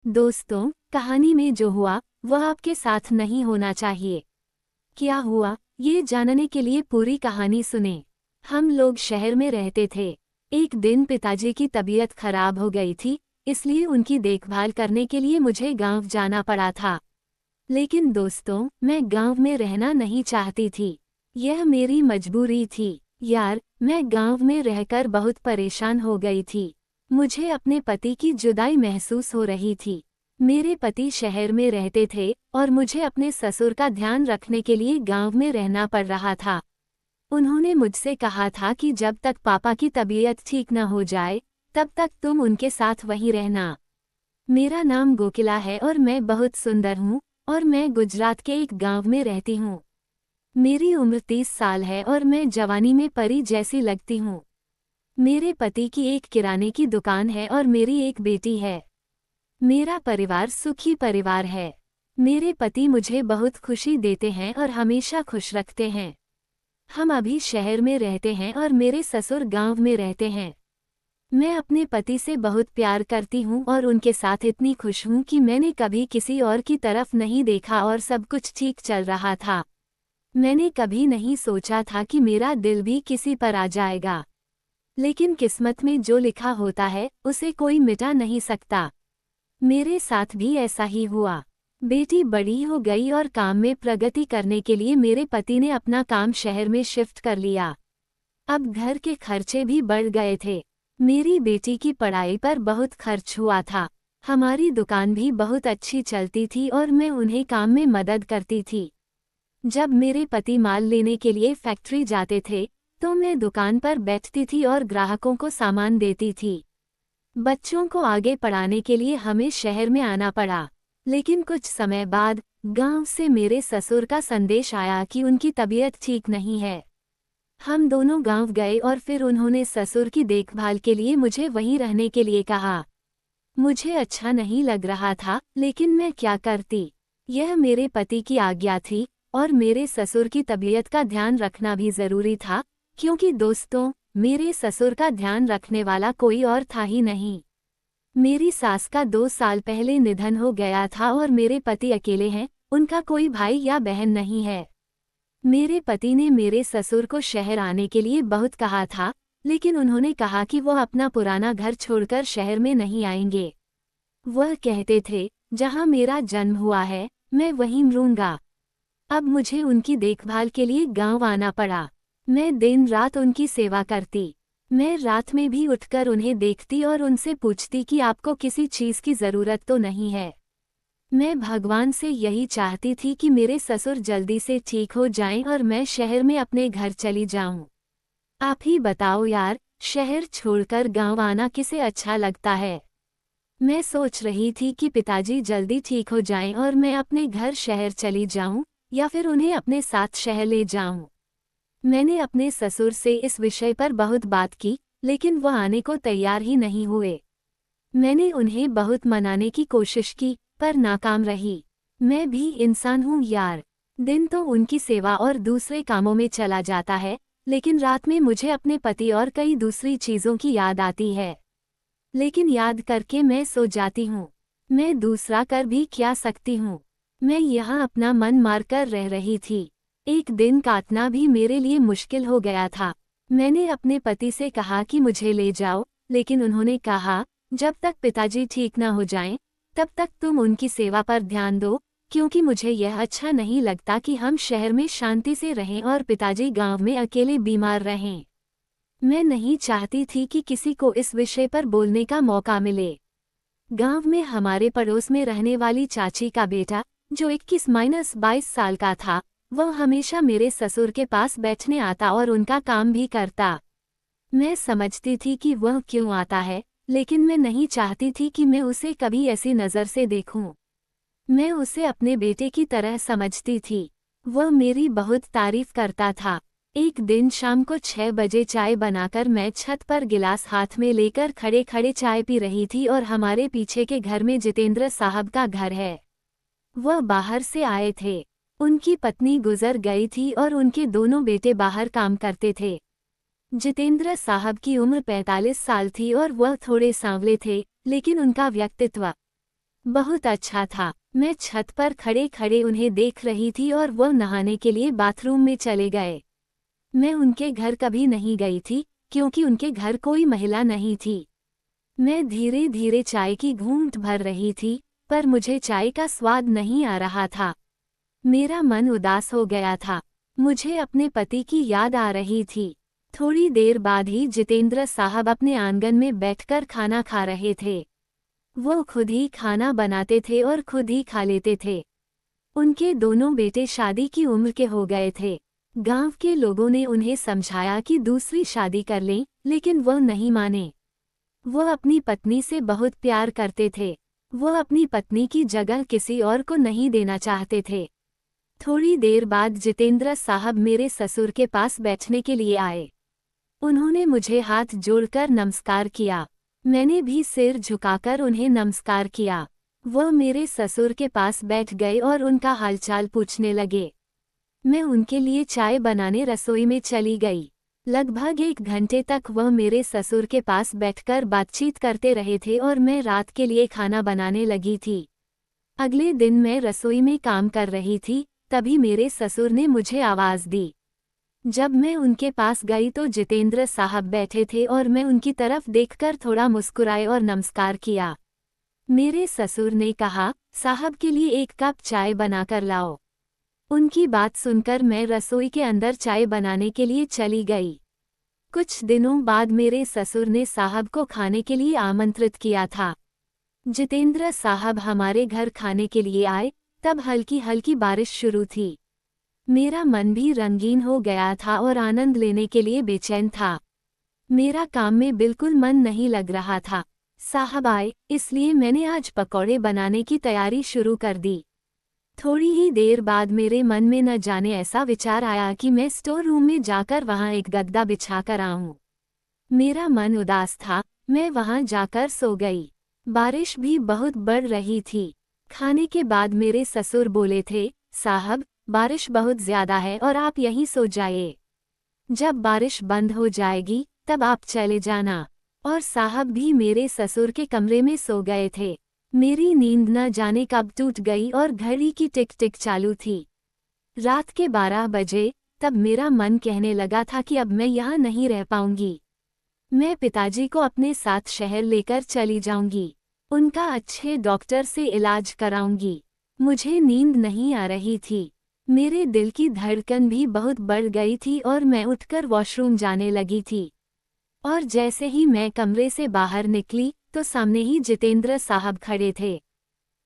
दोस्तों, कहानी में जो हुआ वह आपके साथ नहीं होना चाहिए। क्या हुआ, ये जानने के लिए पूरी कहानी सुने। हम लोग शहर में रहते थे। एक दिन पिताजी की तबीयत खराब हो गई थी, इसलिए उनकी देखभाल करने के लिए मुझे गांव जाना पड़ा था। लेकिन दोस्तों, मैं गांव में रहना नहीं चाहती थी। यह मेरी मजबूरी थी। यार, मैं गांव में रहकर बहुत परेशान हो गई थी। मुझे अपने पति की जुदाई महसूस हो रही थी। मेरे पति शहर में रहते थे और मुझे अपने ससुर का ध्यान रखने के लिए गांव में रहना पड़ रहा था। उन्होंने मुझसे कहा था कि जब तक पापा की तबीयत ठीक न हो जाए, तब तक तुम उनके साथ वहीं रहना। मेरा नाम गोकिला है और मैं बहुत सुंदर हूँ और मैं गुजरात के एक गांव में रहती हूँ। मेरी उम्र 30 साल है और मैं जवानी में परी जैसी लगती हूँ। मेरे पति की एक किराने की दुकान है और मेरी एक बेटी है। मेरा परिवार सुखी परिवार है। मेरे पति मुझे बहुत खुशी देते हैं और हमेशा खुश रखते हैं। हम अभी शहर में रहते हैं और मेरे ससुर गांव में रहते हैं। मैं अपने पति से बहुत प्यार करती हूँ और उनके साथ इतनी खुश हूँ कि मैंने कभी किसी और की तरफ नहीं देखा और सब कुछ ठीक चल रहा था। मैंने कभी नहीं सोचा था कि मेरा दिल भी किसी पर आ जाएगा। लेकिन किस्मत में जो लिखा होता है उसे कोई मिटा नहीं सकता। मेरे साथ भी ऐसा ही हुआ। बेटी बड़ी हो गई और काम में प्रगति करने के लिए मेरे पति ने अपना काम शहर में शिफ्ट कर लिया। अब घर के खर्चे भी बढ़ गए थे। मेरी बेटी की पढ़ाई पर बहुत खर्च हुआ था। हमारी दुकान भी बहुत अच्छी चलती थी और मैं उन्हें काम में मदद करती थी। जब मेरे पति माल लेने के लिए फैक्ट्री जाते थे, तो मैं दुकान पर बैठती थी और ग्राहकों को सामान देती थी। बच्चों को आगे पढ़ाने के लिए हमें शहर में आना पड़ा। लेकिन कुछ समय बाद गांव से मेरे ससुर का संदेश आया कि उनकी तबीयत ठीक नहीं है। हम दोनों गांव गए और फिर उन्होंने ससुर की देखभाल के लिए मुझे वहीं रहने के लिए कहा। मुझे अच्छा नहीं लग रहा था, लेकिन मैं क्या करती। यह मेरे पति की आज्ञा थी और मेरे ससुर की तबीयत का ध्यान रखना भी जरूरी था, क्योंकि दोस्तों, मेरे ससुर का ध्यान रखने वाला कोई और था ही नहीं। मेरी सास का 2 साल पहले निधन हो गया था और मेरे पति अकेले हैं, उनका कोई भाई या बहन नहीं है। मेरे पति ने मेरे ससुर को शहर आने के लिए बहुत कहा था, लेकिन उन्होंने कहा कि वह अपना पुराना घर छोड़कर शहर में नहीं आएंगे। वह कहते थे, जहां मेरा जन्म हुआ है, मैं वहीं मरूंगा। अब मुझे उनकी देखभाल के लिए गांव आना पड़ा। मैं दिन रात उनकी सेवा करती। मैं रात में भी उठकर उन्हें देखती और उनसे पूछती कि आपको किसी चीज़ की ज़रूरत तो नहीं है। मैं भगवान से यही चाहती थी कि मेरे ससुर जल्दी से ठीक हो जाएं और मैं शहर में अपने घर चली जाऊं। आप ही बताओ यार, शहर छोड़कर गांव आना किसे अच्छा लगता है। मैं सोच रही थी कि पिताजी जल्दी ठीक हो जाएं और मैं अपने घर शहर चली जाऊं, या फिर उन्हें अपने साथ शहर ले जाऊं। मैंने अपने ससुर से इस विषय पर बहुत बात की, लेकिन वह आने को तैयार ही नहीं हुए। मैंने उन्हें बहुत मनाने की कोशिश की, पर नाकाम रही। मैं भी इंसान हूँ यार। दिन तो उनकी सेवा और दूसरे कामों में चला जाता है, लेकिन रात में मुझे अपने पति और कई दूसरी चीज़ों की याद आती है। लेकिन याद करके मैं सो जाती हूँ। मैं दूसरा कर भी क्या सकती हूँ। मैं यहाँ अपना मन मारकर रह रही थी। एक दिन काटना भी मेरे लिए मुश्किल हो गया था। मैंने अपने पति से कहा कि मुझे ले जाओ, लेकिन उन्होंने कहा, जब तक पिताजी ठीक न हो जाएं, तब तक तुम उनकी सेवा पर ध्यान दो, क्योंकि मुझे यह अच्छा नहीं लगता कि हम शहर में शांति से रहें और पिताजी गांव में अकेले बीमार रहें। मैं नहीं चाहती थी कि किसी को इस विषय पर बोलने का मौका मिले। गांव में हमारे पड़ोस में रहने वाली चाची का बेटा, जो 21-22 साल का था, वह हमेशा मेरे ससुर के पास बैठने आता और उनका काम भी करता। मैं समझती थी कि वह क्यों आता है, लेकिन मैं नहीं चाहती थी कि मैं उसे कभी ऐसी नज़र से देखूं। मैं उसे अपने बेटे की तरह समझती थी। वह मेरी बहुत तारीफ करता था। एक दिन शाम को 6 बजे चाय बनाकर मैं छत पर गिलास हाथ में लेकर खड़े खड़े चाय पी रही थी और हमारे पीछे के घर में जितेंद्र साहब का घर है। वह बाहर से आए थे। उनकी पत्नी गुजर गई थी और उनके दोनों बेटे बाहर काम करते थे। जितेंद्र साहब की उम्र 45 साल थी और वह थोड़े सांवले थे, लेकिन उनका व्यक्तित्व बहुत अच्छा था। मैं छत पर खड़े खड़े उन्हें देख रही थी और वो नहाने के लिए बाथरूम में चले गए। मैं उनके घर कभी नहीं गई थी, क्योंकि उनके घर कोई महिला नहीं थी। मैं धीरे धीरे चाय की घूंट भर रही थी, पर मुझे चाय का स्वाद नहीं आ रहा था। मेरा मन उदास हो गया था। मुझे अपने पति की याद आ रही थी। थोड़ी देर बाद ही जितेंद्र साहब अपने आंगन में बैठकर खाना खा रहे थे। वो खुद ही खाना बनाते थे और खुद ही खा लेते थे। उनके दोनों बेटे शादी की उम्र के हो गए थे। गांव के लोगों ने उन्हें समझाया कि दूसरी शादी कर लें, लेकिन वो नहीं माने। वो अपनी पत्नी से बहुत प्यार करते थे। वो अपनी पत्नी की जगह किसी और को नहीं देना चाहते थे। थोड़ी देर बाद जितेंद्र साहब मेरे ससुर के पास बैठने के लिए आए। उन्होंने मुझे हाथ जोड़कर नमस्कार किया। मैंने भी सिर झुकाकर उन्हें नमस्कार किया। वह मेरे ससुर के पास बैठ गए और उनका हालचाल पूछने लगे। मैं उनके लिए चाय बनाने रसोई में चली गई। लगभग 1 घंटे तक वह मेरे ससुर के पास बैठकर बातचीत करते रहे थे और मैं रात के लिए खाना बनाने लगी थी। अगले दिन मैं रसोई में काम कर रही थी, तभी मेरे ससुर ने मुझे आवाज़ दी। जब मैं उनके पास गई तो जितेंद्र साहब बैठे थे और मैं उनकी तरफ देखकर थोड़ा मुस्कुराए और नमस्कार किया। मेरे ससुर ने कहा, साहब के लिए 1 कप चाय बनाकर लाओ। उनकी बात सुनकर मैं रसोई के अंदर चाय बनाने के लिए चली गई। कुछ दिनों बाद मेरे ससुर ने साहब को खाने के लिए आमंत्रित किया था। जितेंद्र साहब हमारे घर खाने के लिए आए, तब हल्की हल्की बारिश शुरू थी। मेरा मन भी रंगीन हो गया था और आनंद लेने के लिए बेचैन था। मेरा काम में बिल्कुल मन नहीं लग रहा था। साहब आए, इसलिए मैंने आज पकौड़े बनाने की तैयारी शुरू कर दी। थोड़ी ही देर बाद मेरे मन में न जाने ऐसा विचार आया कि मैं स्टोर रूम में जाकर वहां एक गद्दा बिछाकर आऊं। मेरा मन उदास था, मैं वहां जाकर सो गई। बारिश भी बहुत बढ़ रही थी। खाने के बाद मेरे ससुर बोले थे, साहब, बारिश बहुत ज्यादा है और आप यहीं सो जाइए। जब बारिश बंद हो जाएगी, तब आप चले जाना। और साहब भी मेरे ससुर के कमरे में सो गए थे। मेरी नींद न जाने कब टूट गई और घड़ी की टिक टिक चालू थी। रात के 12 बजे, तब मेरा मन कहने लगा था कि अब मैं यहाँ नहीं रह पाऊंगी। मैं पिताजी को अपने साथ शहर लेकर चली जाऊंगी। उनका अच्छे डॉक्टर से इलाज कराऊंगी। मुझे नींद नहीं आ रही थी। मेरे दिल की धड़कन भी बहुत बढ़ गई थी और मैं उठकर वॉशरूम जाने लगी थी। और जैसे ही मैं कमरे से बाहर निकली, तो सामने ही जितेंद्र साहब खड़े थे।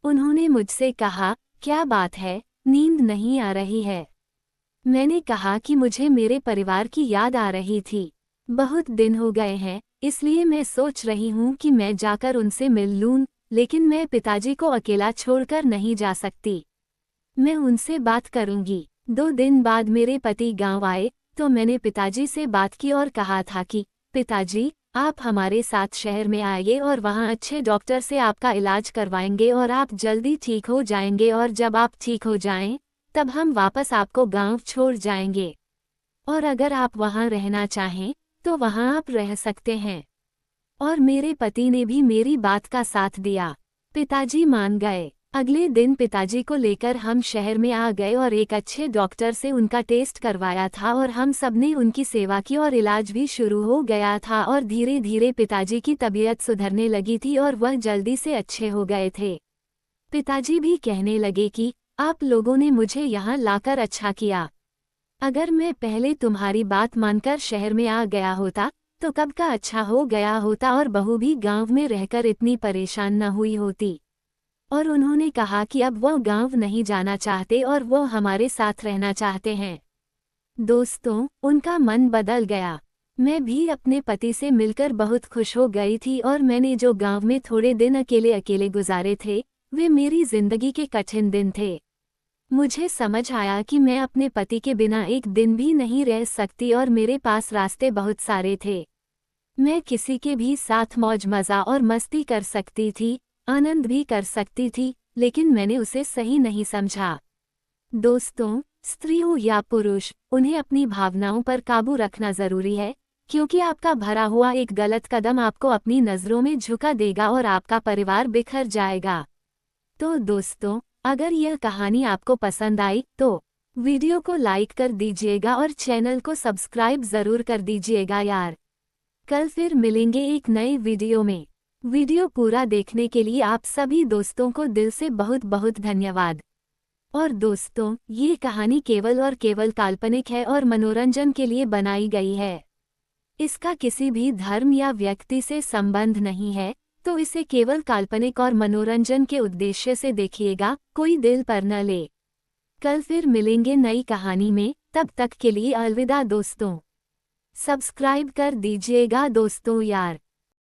उन्होंने मुझसे कहा, क्या बात है, नींद नहीं आ रही है? मैंने कहा कि मुझे मेरे परिवार की याद आ रही थी। बहुत दिन हो गए हैं, इसलिए मैं सोच रही हूँ कि मैं जाकर उनसे मिल लूँ, लेकिन मैं पिताजी को अकेला छोड़कर नहीं जा सकती। मैं उनसे बात करूंगी। 2 दिन बाद मेरे पति गांव आए, तो मैंने पिताजी से बात की और कहा था कि पिताजी, आप हमारे साथ शहर में आइए और वहां अच्छे डॉक्टर से आपका इलाज करवाएंगे और आप जल्दी ठीक हो जाएंगे, और जब आप ठीक हो जाएं, तब हम वापस आपको गांव छोड़ जाएंगे। और अगर आप वहां रहना चाहें, तो वहां आप रह सकते हैं। और मेरे पति ने भी मेरी बात का साथ दिया। पिताजी मान गए। अगले दिन पिताजी को लेकर हम शहर में आ गए और एक अच्छे डॉक्टर से उनका टेस्ट करवाया था और हम सबने उनकी सेवा की और इलाज भी शुरू हो गया था और धीरे धीरे पिताजी की तबीयत सुधरने लगी थी और वह जल्दी से अच्छे हो गए थे। पिताजी भी कहने लगे कि आप लोगों ने मुझे यहाँ लाकर अच्छा किया। अगर मैं पहले तुम्हारी बात मानकर शहर में आ गया होता, तो कब का अच्छा हो गया होता और बहू भी गाँव में रहकर इतनी परेशान न हुई होती। और उन्होंने कहा कि अब वो गांव नहीं जाना चाहते और वो हमारे साथ रहना चाहते हैं। दोस्तों, उनका मन बदल गया। मैं भी अपने पति से मिलकर बहुत खुश हो गई थी और मैंने जो गांव में थोड़े दिन अकेले अकेले गुजारे थे, वे मेरी जिंदगी के कठिन दिन थे। मुझे समझ आया कि मैं अपने पति के बिना एक दिन भी नहीं रह सकती और मेरे पास रास्ते बहुत सारे थे। मैं किसी के भी साथ मौज मज़ा और मस्ती कर सकती थी, आनंद भी कर सकती थी, लेकिन मैंने उसे सही नहीं समझा। दोस्तों, स्त्री हो या पुरुष, उन्हें अपनी भावनाओं पर काबू रखना जरूरी है, क्योंकि आपका भरा हुआ एक गलत कदम आपको अपनी नज़रों में झुका देगा और आपका परिवार बिखर जाएगा। तो दोस्तों, अगर यह कहानी आपको पसंद आई तो वीडियो को लाइक कर दीजिएगा और चैनल को सब्सक्राइब ज़रूर कर दीजिएगा यार। कल फिर मिलेंगे एक नए वीडियो में। वीडियो पूरा देखने के लिए आप सभी दोस्तों को दिल से बहुत बहुत धन्यवाद। और दोस्तों, ये कहानी केवल और केवल काल्पनिक है और मनोरंजन के लिए बनाई गई है। इसका किसी भी धर्म या व्यक्ति से संबंध नहीं है, तो इसे केवल काल्पनिक और मनोरंजन के उद्देश्य से देखिएगा, कोई दिल पर न ले। कल फिर मिलेंगे नई कहानी में, तब तक के लिए अलविदा दोस्तों। सब्सक्राइब कर दीजिएगा दोस्तों यार।